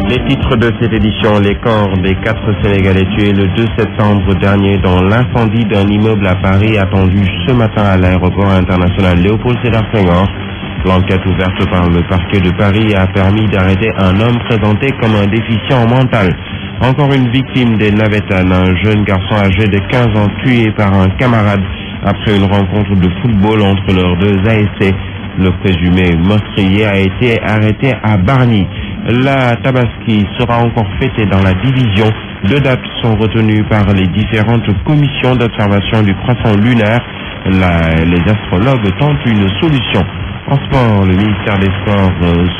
Les titres de cette édition, les corps des 4 Sénégalais tués le 2 septembre dernier dans l'incendie d'un immeuble à Paris attendu ce matin à l'aéroport international Léopold Sédar Senghor. L'enquête ouverte par le parquet de Paris a permis d'arrêter un homme présenté comme un déficient mental. Encore une victime des Navétanes, un jeune garçon âgé de 15 ans tué par un camarade après une rencontre de football entre leurs deux ASC. Le présumé meurtrier a été arrêté à Bargny. La Tabaski sera encore fêtée dans la division. 2 dates sont retenues par les différentes commissions d'observation du croissant lunaire. Les astrologues tentent une solution. En sport, le ministère des Sports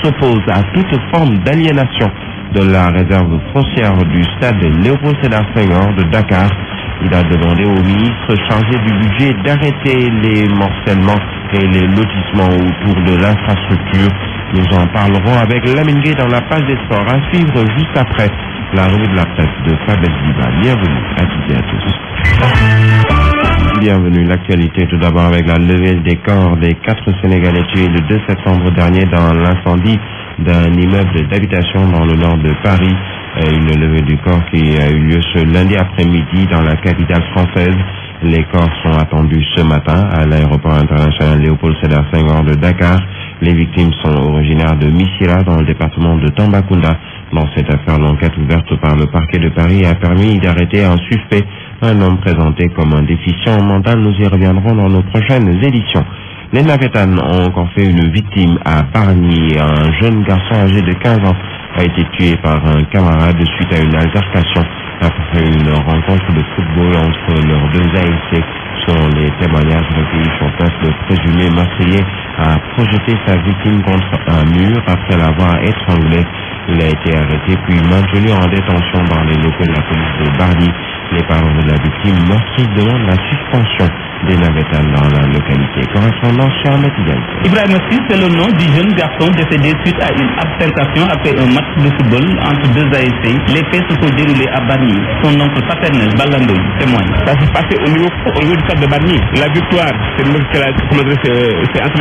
s'oppose à toute forme d'aliénation de la réserve foncière du stade Léopold Sédar Senghor de Dakar. Il a demandé au ministre chargé du budget d'arrêter les morcellements et les lotissements autour de l'infrastructure. Nous en parlerons avec Lamine Gueye dans la page des sports. À suivre juste après la revue de la presse de Fabel Diba. Bienvenue à toutes et à tous. Bienvenue. L'actualité tout d'abord avec la levée des corps des 4 Sénégalais tués le 2 septembre dernier dans l'incendie d'un immeuble d'habitation dans le nord de Paris. Une levée du corps qui a eu lieu ce lundi après-midi dans la capitale française. Les corps sont attendus ce matin à l'aéroport international Léopold Sédar Senghor de Dakar. Les victimes sont originaires de Missira dans le département de Tambacounda. Dans cette affaire, l'enquête ouverte par le parquet de Paris a permis d'arrêter un suspect, un homme présenté comme un déficient mental. Nous y reviendrons dans nos prochaines éditions. Les Navétanes ont encore fait une victime à Bargny. Un jeune garçon âgé de 15 ans a été tué par un camarade suite à une altercation après une rencontre de football entre leurs deux ASC. Selon les témoignages recueillis sur place, le présumé meurtrier a projeté sa victime contre un mur après l'avoir étranglé. Il a été arrêté puis maintenu en détention dans les locaux de la police de Bargny. Les parents de la victime meurtrie demandent la suspension des Navétanes dans la localité. Correspondant chez Ahmed Diagne. Ibrahima Sy, c'est le nom du jeune garçon décédé suite à une altercation après un match de football entre deux ASC. Les faits se sont déroulés à Bargny. Son oncle paternel, Balandoy, témoigne. Ça s'est passé au niveau du stade de Bargny. La victoire, c'est entre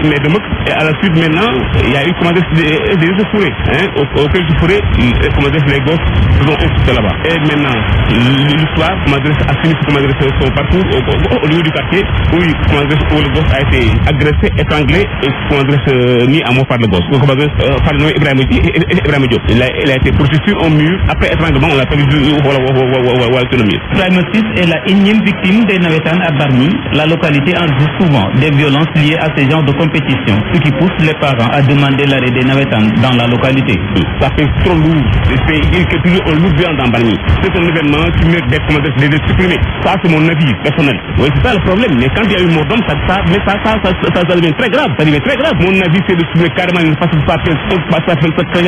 les deux mots. Et à la suite, maintenant, il y a eu des fourrés. Auquel du fourré, les gosses ont insisté là-bas. Et maintenant, l'histoire a fini son parcours au niveau du quartier où le gosse a été agressé, étranglé et mis à mort par le gosse. Par le nom Ibrahima Diop. Il a été projeté sur un mur. Après étranglement, on l'a perdu l'autonomie. Ibrahima Sy est la énième victime des Navétanes à Bargny. La localité enregistre souvent des violences liées à ces genres de compétition, ce qui pousse les parents à demander l'arrêt des Navétanes dans la localité. Ça fait trop lourd. C'est toujours un lourd viande dans Bargny. C'est un événement qui mérite d'être supprimé. Ça, c'est mon avis personnel. Oui, c'est ça le problème. Mais quand il y a eu mort d'homme, ça devient très grave. Ça devient très grave. Mon avis, c'est de supprimer carrément une façon de faire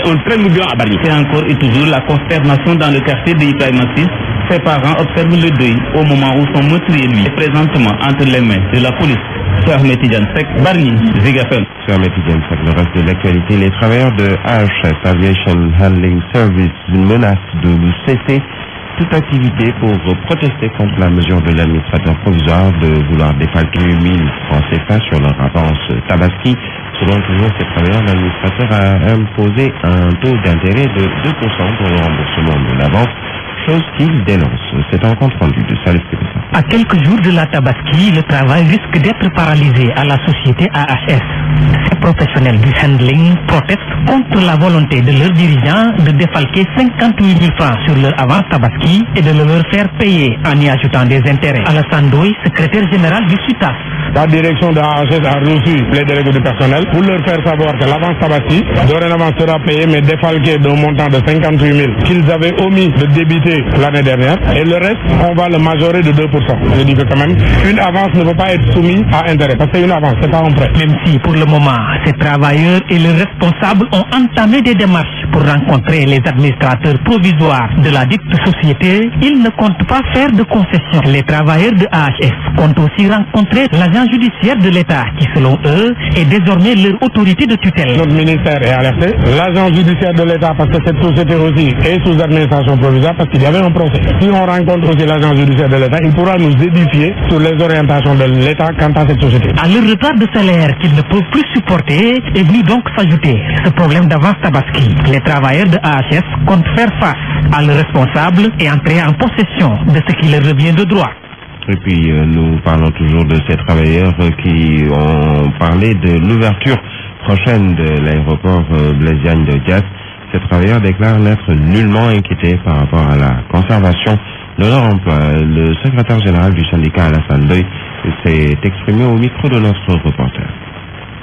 un très lourd viande à Bargny. C'est encore et toujours la consternation dans le quartier de Ibrahima Sy. Ses parents observent le deuil au moment où son meurtrier, lui, est présentement entre les mains de la police. Ahmed Tidiane Seck, Bargny, Zik FM. Ahmed Tidiane Seck, le reste de l'actualité. Les travailleurs de AHS, Aviation Handling Service, menacent de cesser toute activité pour protester contre la mesure de l'administrateur provisoire de vouloir défalquer 1000 francs CFA sur leur avance Tabaski. Selon toujours ces travailleurs, l'administrateur a imposé un taux d'intérêt de 2% pour le remboursement de l'avance, chose qu'il dénonce. C'est un compte rendu de Salif Kébessa. À quelques jours de la Tabaski, le travail risque d'être paralysé à la société AHS. Ces professionnels du handling protestent contre la volonté de leurs dirigeants de défalquer 58 000 francs sur leur avance Tabaski et de le leur faire payer en y ajoutant des intérêts. Alassane Doy, secrétaire général du SUTAS. La direction de AHS a reçu les délégués du personnel pour leur faire savoir que l'avance Tabaski dorénavant sera payée mais défalquée d'un montant de 58 000 qu'ils avaient omis de débiter l'année dernière, et le reste, on va le majorer de 2%. Je dis que quand même, une avance ne peut pas être soumise à intérêt, parce que c'est une avance, c'est pas un prêt. Même si, pour le moment, ces travailleurs et leurs responsables ont entamé des démarches pour rencontrer les administrateurs provisoires de la dite société, ils ne comptent pas faire de concessions. Les travailleurs de AHS comptent aussi rencontrer l'agent judiciaire de l'État, qui, selon eux, est désormais leur autorité de tutelle. Notre ministère est alerté, l'agent judiciaire de l'État, parce que cette société aussi est sous administration provisoire, parce qu'il y avait un procès. Si on rencontre aussi l'agent judiciaire de l'État, il pourra nous édifier sur les orientations de l'État quant à cette société. À leur retard de salaire qu'ils ne peuvent plus supporter, est venu donc s'ajouter ce problème d'avance Tabaski. Les les travailleurs de AHS comptent faire face à leurs responsables et entrer en possession de ce qui leur revient de droit. Et puis nous parlons toujours de ces travailleurs qui ont parlé de l'ouverture prochaine de l'aéroport Blaise Diagne de Diass. Ces travailleurs déclarent n'être nullement inquiétés par rapport à la conservation de leur emploi. Le secrétaire général du syndicat Alassane Ndoye s'est exprimé au micro de notre reporter.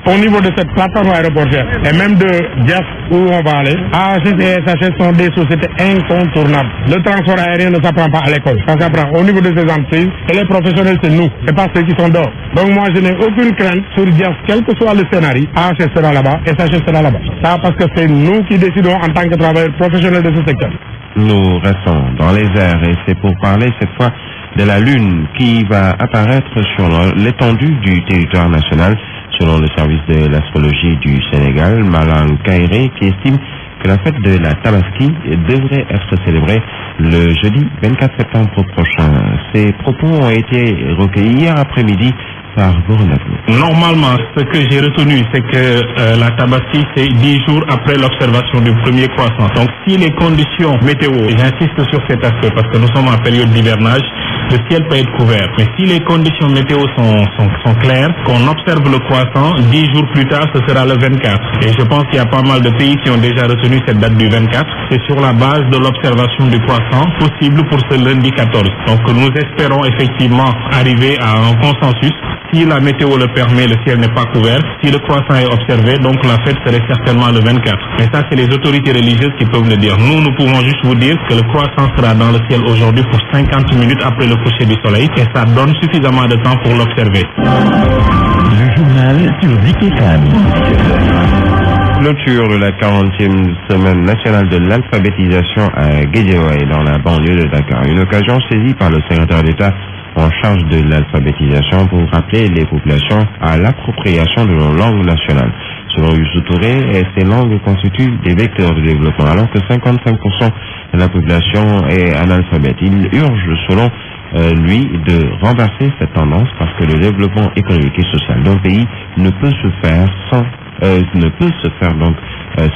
Au niveau de cette plateforme aéroportuaire et même de Diass où on va aller, AHS et SHS sont des sociétés incontournables. Le transport aérien ne s'apprend pas à l'école, ça s'apprend au niveau de ces entreprises et les professionnels c'est nous, et pas ceux qui sont dehors. Donc moi je n'ai aucune crainte sur Diass, quel que soit le scénario, AHS sera là-bas, SHS sera là-bas. Ça parce que c'est nous qui décidons en tant que travailleurs professionnels de ce secteur. Nous restons dans les airs et c'est pour parler cette fois de la Lune qui va apparaître sur l'étendue du territoire national. Selon le service de l'astrologie du Sénégal, Malang Kairé, qui estime que la fête de la Tabaski devrait être célébrée le jeudi 24 septembre prochain. Ces propos ont été recueillis hier après-midi par Gournaglo. Normalement, ce que j'ai retenu, c'est que la Tabaski, c'est 10 jours après l'observation du premier croissant. Donc, si les conditions météo, j'insiste sur cet aspect parce que nous sommes en période d'hivernage, le ciel peut être couvert. Mais si les conditions météo sont claires, qu'on observe le croissant, 10 jours plus tard, ce sera le 24. Et je pense qu'il y a pas mal de pays qui ont déjà retenu cette date du 24. C'est sur la base de l'observation du croissant possible pour ce lundi 14. Donc nous espérons effectivement arriver à un consensus. Si la météo le permet, le ciel n'est pas couvert. Si le croissant est observé, donc la fête serait certainement le 24. Mais ça, c'est les autorités religieuses qui peuvent le dire. Nous pouvons juste vous dire que le croissant sera dans le ciel aujourd'hui pour 50 minutes après le coucher du soleil et ça donne suffisamment de temps pour l'observer. Le journal sur Zik FM. Clôture de la 40e semaine nationale de l'alphabétisation à Guédiawaye dans la banlieue de Dakar. Une occasion saisie par le secrétaire d'État en charge de l'alphabétisation pour rappeler les populations à l'appropriation de nos langues nationales. Selon Youssou Touré, ces langues constituent des vecteurs de développement alors que 55% de la population est analphabète. Il urge, selon lui, de renverser cette tendance parce que le développement économique et social d'un pays ne peut se faire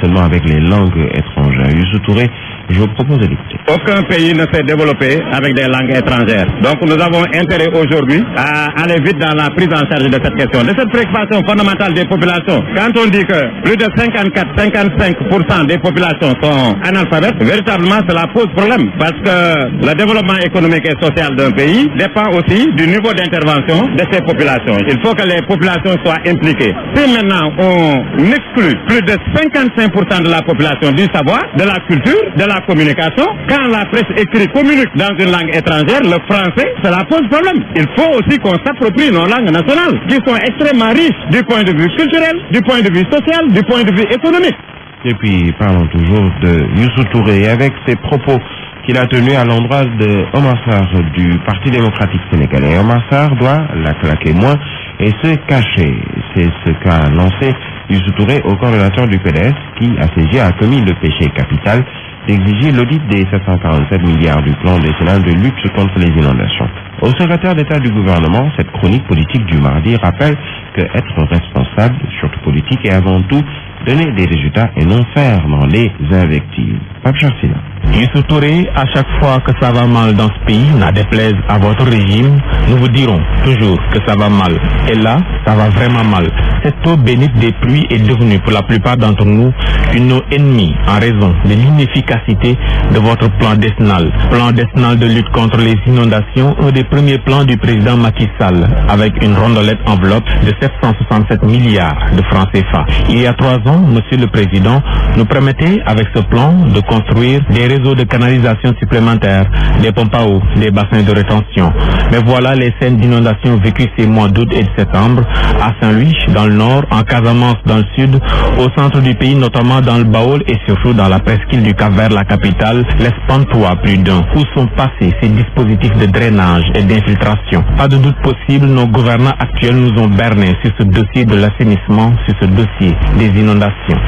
seulement avec les langues étrangères. Youssou Touré, je vous propose de l'écouter. Aucun pays ne s'est développé avec des langues étrangères. Donc nous avons intérêt aujourd'hui à aller vite dans la prise en charge de cette question, de cette préoccupation fondamentale des populations. Quand on dit que plus de 54-55% des populations sont analphabètes, véritablement cela pose problème parce que le développement économique et social d'un pays dépend aussi du niveau d'intervention de ces populations. Il faut que les populations soient impliquées. Si maintenant on exclut plus de 55% de la population du savoir, de la culture, de la communication, quand la presse écrite communique dans une langue étrangère, le français, cela pose problème. Il faut aussi qu'on s'approprie nos langues nationales, qui sont extrêmement riches du point de vue culturel, du point de vue social, du point de vue économique. Et puis, parlons toujours de Youssou Touré avec ses propos qu'il a tenus à l'endroit de Omar Sarr du Parti démocratique sénégalais. Omar Sarr doit la claquer moins et se cacher. C'est ce qu'a lancé Youssou Touré au coordonnateur du PDS qui, à ses yeux, a commis le péché capital d'exiger l'audit des 747 milliards du plan décennal de lutte contre les inondations. Au secrétaire d'État du gouvernement, cette chronique politique du mardi rappelle que être responsable, surtout politique, est avant tout donner des résultats et non faire dans les invectives. Pape Charsina. Youssou Touré, à chaque fois que ça va mal dans ce pays, n'a déplaise à votre régime, nous vous dirons toujours que ça va mal. Et là, ça va vraiment mal. Cette eau bénite des pluies est devenue pour la plupart d'entre nous une eau ennemie en raison de l'inefficacité de votre plan décennal. Plan décennal de lutte contre les inondations, un des premiers plans du président Macky Sall, avec une rondelette enveloppe de 767 milliards de francs CFA. Il y a 3 ans, Monsieur le Président nous promettait avec ce plan de construire des réseaux de canalisation supplémentaires, des pompes à eau, des bassins de rétention. Mais voilà les scènes d'inondation vécues ces mois d'août et de septembre à Saint-Louis, dans le nord, en Casamance, dans le sud, au centre du pays, notamment dans le Baol et surtout dans la presqu'île du Cap-Vert, la capitale, laisse pantois plus d'un. Où sont passés ces dispositifs de drainage et d'infiltration? Pas de doute possible, nos gouvernants actuels nous ont bernés sur ce dossier de l'assainissement, sur ce dossier des inondations.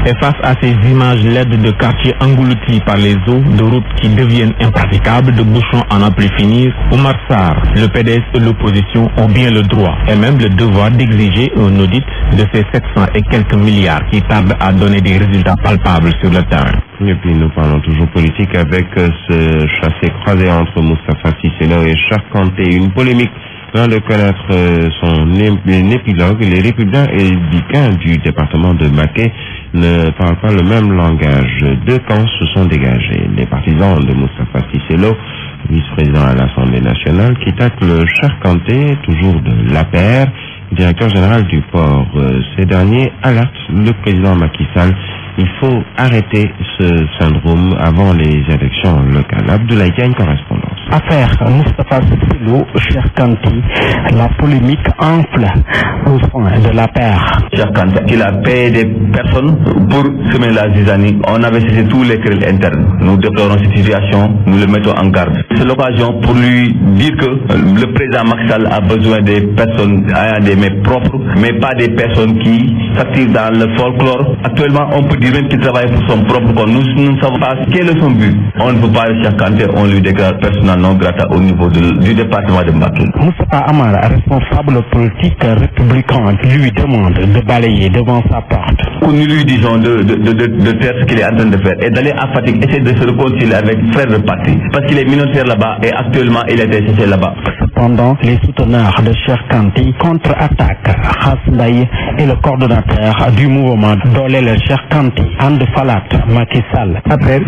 Et face à ces images laides de quartiers engloutis par les eaux, de routes qui deviennent impraticables, de bouchons à n'en plus finir, Oumar Sarr, le PDS et l'opposition ont bien le droit et même le devoir d'exiger un audit de ces 700 et quelques milliards qui tardent à donner des résultats palpables sur le terrain. Et puis nous parlons toujours politique avec ce chassé-croisé entre Moustapha Cissé Lo et Cheikh Kanté. Une polémique vient de connaître son épilogue. Les républicains du département de Mbacké ne parlent pas le même langage. Deux camps se sont dégagés. Les partisans de Moustapha Cissé Lo, vice-président à l'Assemblée nationale, qui tacle Cheikh Kanté, toujours de l'APR, directeur général du port. Ces derniers alertent le président Macky Sall. Il faut arrêter ce syndrome avant les élections locales. Abdoulaye Diagne, correspondance. Affaire Moustapha Cissé Lo, Cheikh Kanté, la polémique enfle au sein de la paire. Cheikh Kanté, il a payé des personnes pour semer la zizanie. On avait cessé tous les querelles internes. Nous déplorons cette situation, nous le mettons en garde. C'est l'occasion pour lui dire que le président Macky Sall a besoin des personnes ayant des mains propres, mais pas des personnes qui s'activent dans le folklore. Actuellement, on peut dire même qu'il travaille pour son propre compte. Nous ne savons pas quel est son but. On ne peut pas Cheikh Kanté, on lui déclare personnellement non grata au niveau du département de Mbacké. Moustapha Amar, responsable politique républicain, lui demande de balayer devant sa porte. Nous lui disons de faire ce qu'il est en train de faire et d'aller à Fatick, essayer de se réconcilier avec frère de parti. Parce qu'il est minoritaire là-bas et actuellement il est cessé là-bas. Cependant, les souteneurs de Cheikh Kanté contre-attaquent Khass Mbaye et le coordonnateur du mouvement Dolel Cheikh Kanté, And Falat Macky Sall. Après,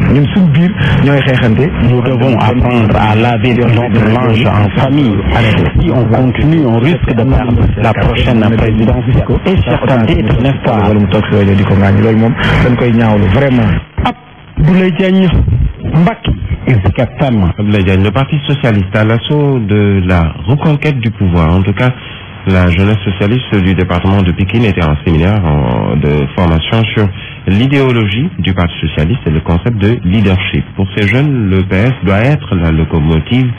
nous devons apprendre à laver notre linge en famille. Si on continue, on risque de perdre la prochaine présidentielle. Et Cheikh Kanté est un espoir. Abdoulaye Diagne, Mbacké, Abdoulaye Diagne, le Parti socialiste à l'assaut de la reconquête du pouvoir. En tout cas, la jeunesse socialiste du département de Pikine était en séminaire de formation sur l'idéologie du Parti socialiste et le concept de leadership. Pour ces jeunes, le PS doit être la locomotive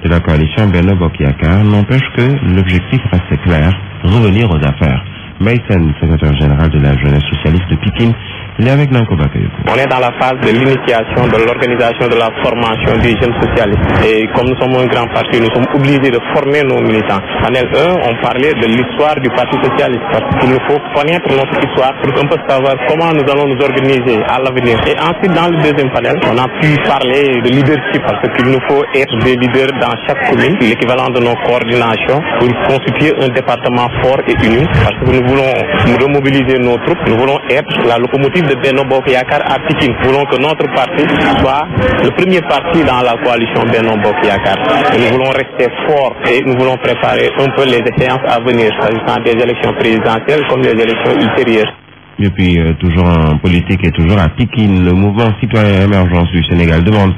de la coalition Benno Bokk Yakaar. N'empêche que l'objectif reste clair, revenir aux affaires. Maïsen, secrétaire général de la jeunesse socialiste de Pikine, il est avec Nanko Bakayoko. On est dans la phase de l'initiation, de l'organisation de la formation des jeunes socialistes. Et comme nous sommes un grand parti, nous sommes obligés de former nos militants. En L1, on parlait de l'histoire du Parti socialiste, parce qu'il nous faut connaître notre histoire pour qu'on puisse savoir comment nous allons nous organiser à l'avenir. Et ensuite, dans le deuxième panel, on a pu parler de leadership, parce qu'il nous faut être des leaders dans chaque commune, l'équivalent de nos coordinations, pour constituer un département fort et uni, parce que nous voulons remobiliser nos troupes, nous voulons être la locomotive de Benno Bokk Yakaar à Pikine. Nous voulons que notre parti soit le premier parti dans la coalition Benno Bokk Yakaar. Nous voulons rester forts et nous voulons préparer un peu les échéances à venir, s'agissant des élections présidentielles comme des élections ultérieures. Et puis, toujours en politique et toujours à Pikine, le mouvement citoyen émergence du Sénégal demande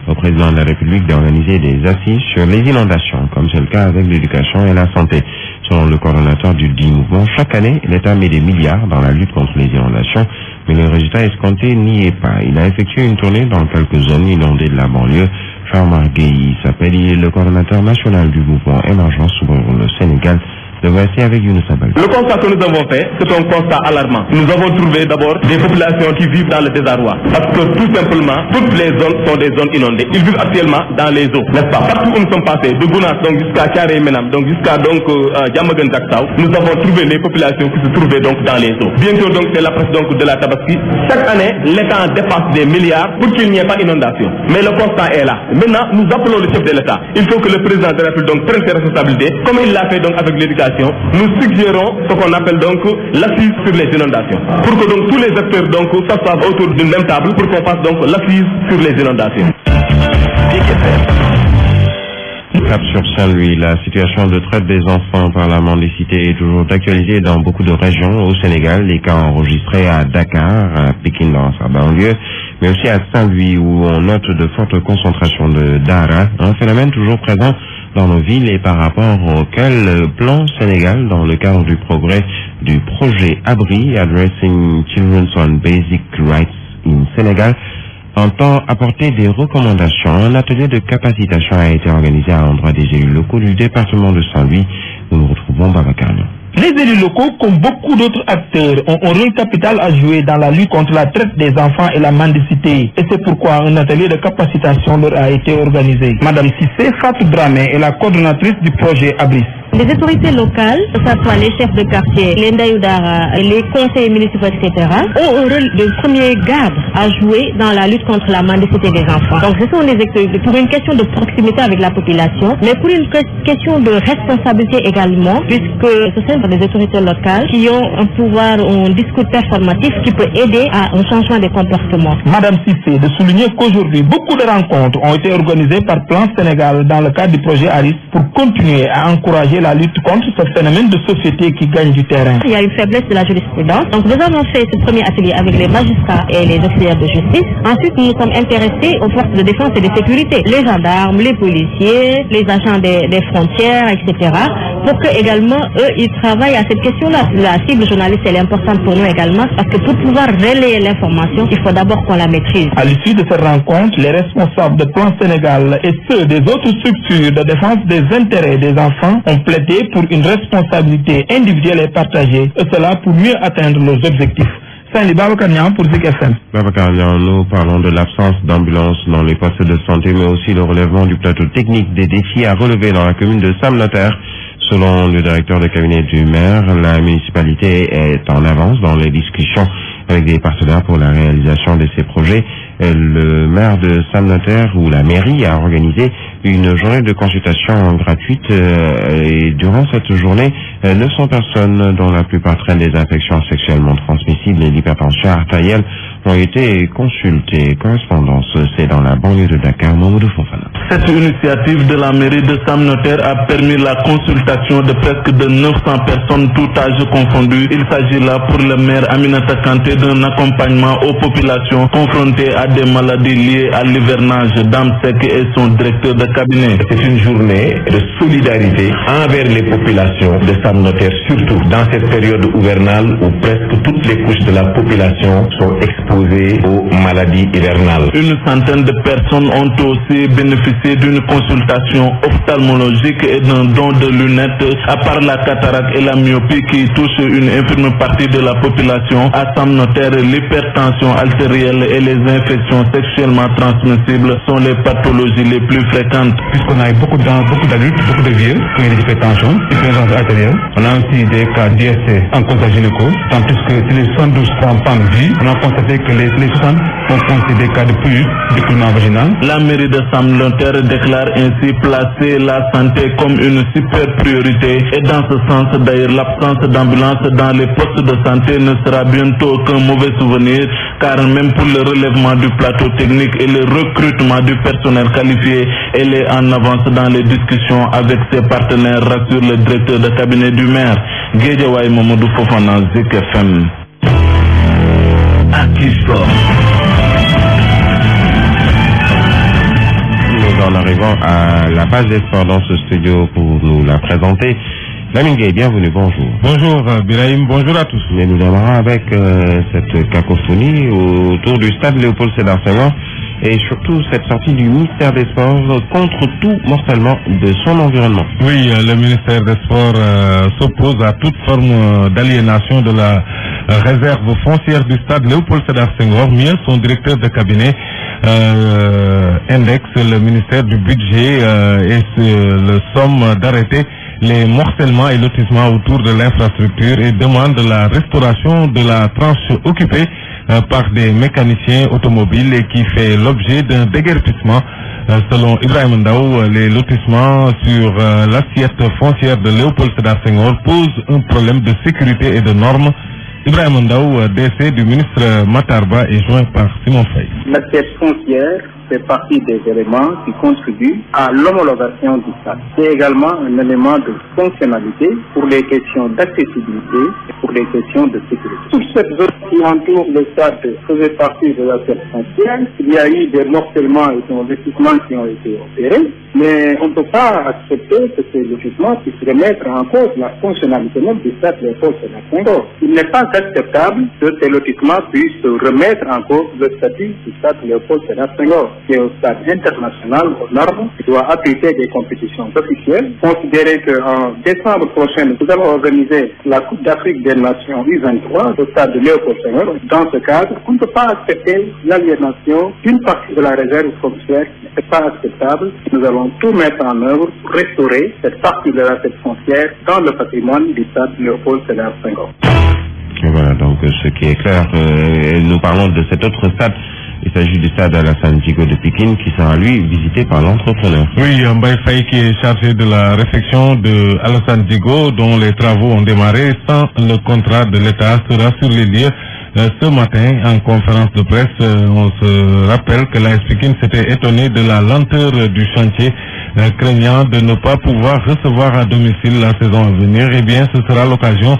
au président de la République d'organiser des assises sur les inondations, comme c'est le cas avec l'éducation et la santé. Selon le coordonnateur du dit mouvement, chaque année, l'État met des milliards dans la lutte contre les inondations, mais le résultat escompté n'y est pas. Il a effectué une tournée dans quelques zones inondées de la banlieue. Charmar Gueye s'appelle, il est le coordonnateur national du mouvement émergence pour le Sénégal. Le voici avec Younous Abal. Le constat que nous avons fait, c'est un constat alarmant. Nous avons trouvé d'abord des populations qui vivent dans le désarroi. Parce que tout simplement, toutes les zones sont des zones inondées. Ils vivent actuellement dans les eaux, n'est-ce pas? Partout où nous sommes passés, de Gounas donc jusqu'à Thiaroye Menam, donc jusqu'à Diamaguène Diacksao, nous avons trouvé les populations qui se trouvaient donc dans les eaux. Bientôt donc c'est l'approche donc de la Tabaski. Chaque année, l'État dépense des milliards pour qu'il n'y ait pas d'inondation. Mais le constat est là. Maintenant, nous appelons le chef de l'État. Il faut que le président de la République donc prenne ses responsabilités, comme il l'a fait donc avec l'éducation. Nous suggérons ce qu'on appelle donc l'assise sur les inondations. Pour que donc tous les acteurs donc s'assoient autour d'une même table pour qu'on fasse donc l'assise sur les inondations. Cap sur Saint-Louis, la situation de traite des enfants par la mendicité est toujours d'actualité dans beaucoup de régions au Sénégal. Les cas enregistrés à Dakar, à Pékin dans sa banlieue, mais aussi à Saint-Louis où on note de fortes concentrations de Dara, un phénomène toujours présent dans nos villes et par rapport auquel le plan Sénégal, dans le cadre du progrès du projet Abri, Addressing Children's on Basic Rights in Sénégal, entend apporter des recommandations. Un atelier de capacitation a été organisé à l'endroit des élus locaux du département de Saint-Louis. Nous nous retrouvons Babacar. Les élus locaux, comme beaucoup d'autres acteurs, ont un rôle capital à jouer dans la lutte contre la traite des enfants et la mendicité. Et c'est pourquoi un atelier de capacitation leur a été organisé. Madame Sissé Fatou Dramé est la coordonnatrice du projet ABRIS. Les autorités locales, que ce soit les chefs de quartier, les Ndayoudara, les conseillers municipaux, etc., ont un rôle de premier garde à jouer dans la lutte contre la mendicité des enfants. Donc ce sont des acteurs pour une question de proximité avec la population, mais pour une question de responsabilité également, puisque ce sont des autorités locales qui ont un pouvoir, un discours performatif qui peut aider à un changement des comportements. Madame Sissé de souligner qu'aujourd'hui, beaucoup de rencontres ont été organisées par Plan Sénégal dans le cadre du projet ARIS pour continuer à encourager la lutte contre ce phénomène de société qui gagne du terrain. Il y a une faiblesse de la jurisprudence. Donc nous avons fait ce premier atelier avec les magistrats et les auxiliaires de justice. Ensuite, nous nous sommes intéressés aux forces de défense et de sécurité, les gendarmes, les policiers, les agents des frontières, etc. pour que également eux, ils travaillent à cette question-là. La cible journaliste, elle est importante pour nous également parce que pour pouvoir relayer l'information, il faut d'abord qu'on la maîtrise. À l'issue de cette rencontre, les responsables de Plan Sénégal et ceux des autres structures de défense des intérêts des enfants ont plaidé pour une responsabilité individuelle et partagée, et cela pour mieux atteindre leurs objectifs. Salut Babacar Niang pour Zik FM. Babacar Niang, nous parlons de l'absence d'ambulance dans les postes de santé, mais aussi le relèvement du plateau technique des défis à relever dans la commune de Sam Notaire. Selon le directeur de cabinet du maire, la municipalité est en avance dans les discussions avec des partenaires pour la réalisation de ces projets. Le maire de Sam Notaire ou la mairie a organisé une journée de consultation gratuite et durant cette journée, 900 personnes, dont la plupart traînent des infections sexuellement transmissibles et l'hypertension artérielle, ont été consultées. Correspondance, c'est dans la banlieue de Dakar, Mamoudou Fofana. Cette initiative de la mairie de Sam Notaire a permis la consultation de presque de 900 personnes, tout âge confondu. Il s'agit là pour le maire Aminata Kanté d'un accompagnement aux populations confrontées à des maladies liées à l'hivernage. Dame Sek et son directeur de cabinet. C'est une journée de solidarité envers les populations de Sam Notaire, surtout dans cette période hivernale où presque toutes les couches de la population sont exposées aux maladies hivernales. Une centaine de personnes ont aussi bénéficié d'une consultation ophtalmologique et d'un don de lunettes. À part la cataracte et la myopie qui touchent une infime partie de la population, à Sam Notaire, l'hypertension artérielle et les infections sexuellement transmissibles sont les pathologies les plus fréquentes. Puisqu'on a eu beaucoup d'adultes, beaucoup de vieux qui ont des hypertension artérielle. On a aussi des cas d'IST en contagionico, tant plus que si les 112 femmes vivent, on a constaté que les 60 ont considéré des cas de plus d'écoulement vaginal. La mairie de Sam Notaire déclare ainsi placer la santé comme une super priorité et dans ce sens d'ailleurs l'absence d'ambulance dans les postes de santé ne sera bientôt qu'un mauvais souvenir, car même pour le relèvement du plateau technique et le recrutement du personnel qualifié, elle est en avance dans les discussions avec ses partenaires, rassure le directeur de cabinet du maire. Guédiawaye Mamadou Fofana, Zik FM. Actu-Sport. Nous en arrivons à la page des sports dans ce studio pour nous la présenter. Lamine Gueye, bienvenue, bonjour. Bonjour Birahim, bonjour à tous. Et nous démarrons avec cette cacophonie autour du stade Léopold Sédar Senghor et surtout cette sortie du ministère des Sports contre tout morcellement de son environnement. Oui, le ministère des Sports s'oppose à toute forme d'aliénation de la réserve foncière du stade Léopold Sédar Senghor. Mieux, son directeur de cabinet indexe le ministère du budget et le somme d'arrêter les morcellements et lotissements autour de l'infrastructure et demande la restauration de la tranche occupée par des mécaniciens automobiles et qui fait l'objet d'un déguerpissement. Selon Ibrahim Ndaou, les lotissements sur l'assiette foncière de Léopold Sédar Senghor posent un problème de sécurité et de normes. Ibrahim Ndaou, DC du ministre Matarba, est joint par Simon Faye. L'assiette foncière fait partie des éléments qui contribuent à l'homologation du stade. C'est également un élément de fonctionnalité pour les questions d'accessibilité et pour les questions de sécurité. Toute cette zone qui entoure le stade faisait partie de l'assiette foncière. Il y a eu des morcellements et des investissements qui ont été opérés, mais on ne peut pas accepter que ces lotissements puissent remettre en cause la fonctionnalité même du stade Léopold Sédar Senghor. Il n'est pas acceptable que ces lotissements puissent remettre en cause le statut du stade Léopold Sédar Senghor. qualifié au stade international aux normes, qui doit abriter des compétitions officielles. Considérez qu'en décembre prochain, nous allons organiser la Coupe d'Afrique des Nations U23 au stade de Léopold Senghor. Dans ce cadre, on ne peut pas accepter l'aliénation d'une partie de la réserve foncière. Ce n'est pas acceptable. Nous allons tout mettre en œuvre pour restaurer cette partie de la recette foncière dans le patrimoine du stade Léopold Sédar Senghor. Et voilà donc ce qui est clair. Nous parlons de cet autre stade. Il s'agit du stade Alassane Djigo de Pikine qui sera lui visité par l'entrepreneur. Oui, Mbaye Faye qui est chargé de la réfection de Alassane Djigo dont les travaux ont démarré sans le contrat de l'État sera sur les lieux. Ce matin, en conférence de presse, on se rappelle que l'AS Pikine s'était étonné de la lenteur du chantier, craignant de ne pas pouvoir recevoir à domicile la saison à venir. Eh bien, ce sera l'occasion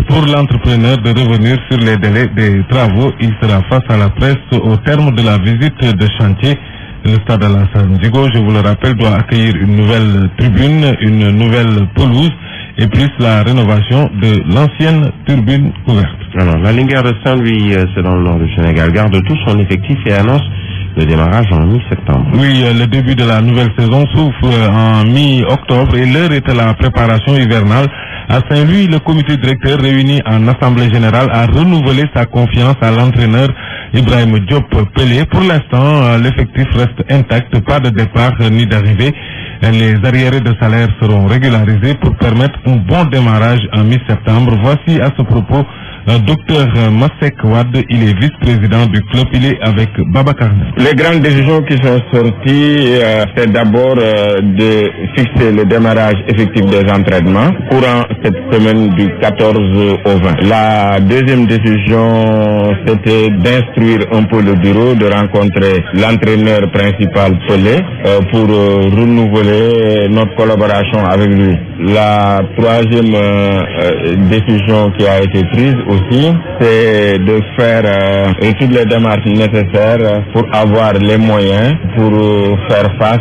pour l'entrepreneur de revenir sur les délais des travaux. Il sera face à la presse au terme de la visite de chantier. Le stade Alassane Djigo, je vous le rappelle, doit accueillir une nouvelle tribune, une nouvelle pelouse et plus la rénovation de l'ancienne turbine couverte. Alors, la Linguère de Saint-Louis, c'est dans le nord du Sénégal, garde tout son effectif et annonce le démarrage en mi-septembre. Oui, le début de la nouvelle saison s'ouvre en mi-octobre et l'heure est à la préparation hivernale. À Saint-Louis, le comité directeur réuni en assemblée générale a renouvelé sa confiance à l'entraîneur Ibrahim Diop Pelé. Pour l'instant, l'effectif reste intact, pas de départ ni d'arrivée. Les arriérés de salaire seront régularisés pour permettre un bon démarrage en mi-septembre. Voici à ce propos Docteur Masek Wad, il est vice-président du club, il est avec Babacar. Les grandes décisions qui sont sorties, c'est d'abord de fixer le démarrage effectif des entraînements courant cette semaine du 14 au 20. La deuxième décision, c'était d'instruire un peu le bureau, de rencontrer l'entraîneur principal Pelé pour renouveler notre collaboration avec lui. La troisième décision qui a été prise aussi, c'est de faire toutes les démarches nécessaires pour avoir les moyens pour faire face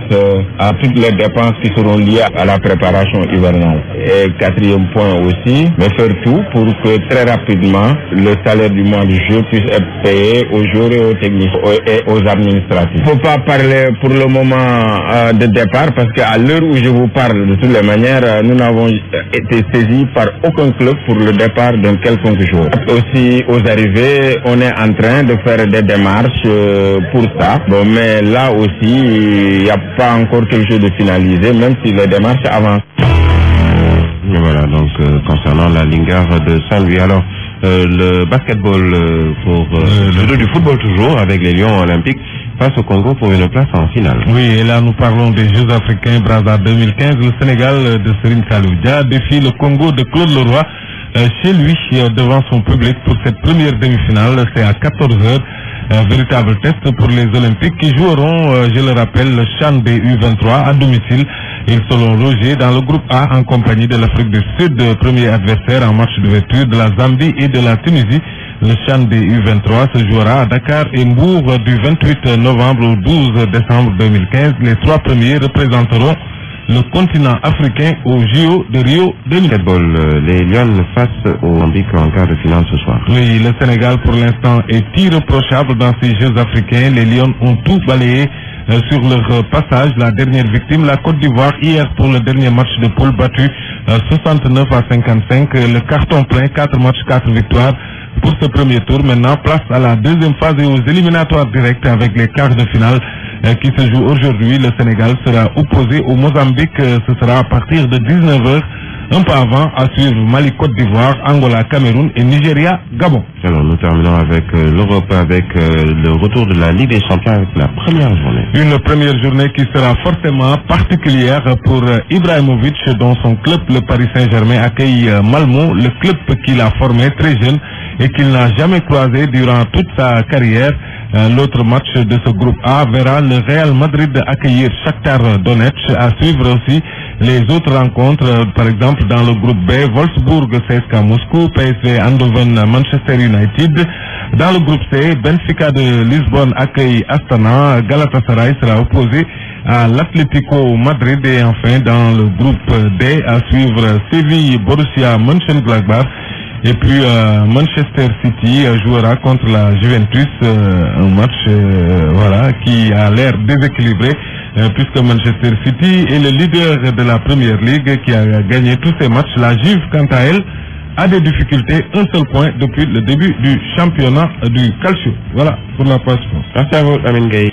à toutes les dépenses qui seront liées à la préparation hivernale. Et quatrième point aussi, mais faire tout pour que très rapidement le salaire du mois de juillet puisse être payé aux joueurs et aux techniciens et aux administratifs. Il ne faut pas parler pour le moment de départ parce qu'à l'heure où je vous parle, de toutes les manières, nous n'avons été saisis par aucun club pour le départ d'un quelconque joueur. Aussi aux arrivées, on est en train de faire des démarches pour ça. Bon, mais là aussi, il n'y a pas encore quelque chose de finalisé, même si les démarches avancent. Voilà, donc concernant la Linguère de Saint-Louis. Alors, le basketball pour le du football toujours avec les Lions olympiques face au Congo pour une place en finale. Oui, et là nous parlons des Jeux africains Brazza 2015. Le Sénégal de Serigne Saliou Dia défie le Congo de Claude Leroy chez lui devant son public pour cette première demi-finale. C'est à 14h. Véritable test pour les Olympiques qui joueront, je le rappelle, le CHAN des U23 à domicile. Ils seront logés dans le groupe A en compagnie de l'Afrique du Sud, premier adversaire en match d'ouverture de la Zambie et de la Tunisie. Le CHAN des U23 se jouera à Dakar et Mbour du 28 novembre au 12 décembre 2015. Les trois premiers représenteront le continent africain au JO de Rio 2004. Les Lions face au Mozambique en quart de finale ce soir. Oui, le Sénégal pour l'instant est irréprochable dans ces Jeux africains. Les Lions ont tout balayé sur leur passage. La dernière victime, la Côte d'Ivoire, hier pour le dernier match de poule battu 69 à 55. Le carton plein, 4 matchs, 4 victoires pour ce premier tour. Maintenant, place à la deuxième phase et aux éliminatoires directs avec les quarts de finale qui se jouent aujourd'hui. Le Sénégal sera opposé au Mozambique. Ce sera à partir de 19h. Un peu avant, à suivre Mali, Côte d'Ivoire, Angola, Cameroun et Nigeria, Gabon. Alors nous terminons avec l'Europe, avec le retour de la Ligue des Champions avec la première journée. Une première journée qui sera forcément particulière pour Ibrahimovic, dont son club, le Paris Saint-Germain, accueille Malmo, le club qu'il a formé très jeune et qu'il n'a jamais croisé durant toute sa carrière. L'autre match de ce groupe A verra le Real Madrid accueillir Shakhtar Donetsk. À suivre aussi les autres rencontres, par exemple dans le groupe B, Wolfsburg, CSKA Moscou, PSV Eindhoven, Manchester United. Dans le groupe C, Benfica de Lisbonne accueille Astana, Galatasaray sera opposé à l'Atlético Madrid. Et enfin dans le groupe D, à suivre Séville, Borussia Mönchengladbach Et puis Manchester City jouera contre la Juventus, un match voilà, qui a l'air déséquilibré puisque Manchester City est le leader de la Premier League qui a gagné tous ses matchs. La Juve, quant à elle, a des difficultés, un seul point depuis le début du championnat du calcio. Voilà pour la page. Merci à vous, Amin Gaye.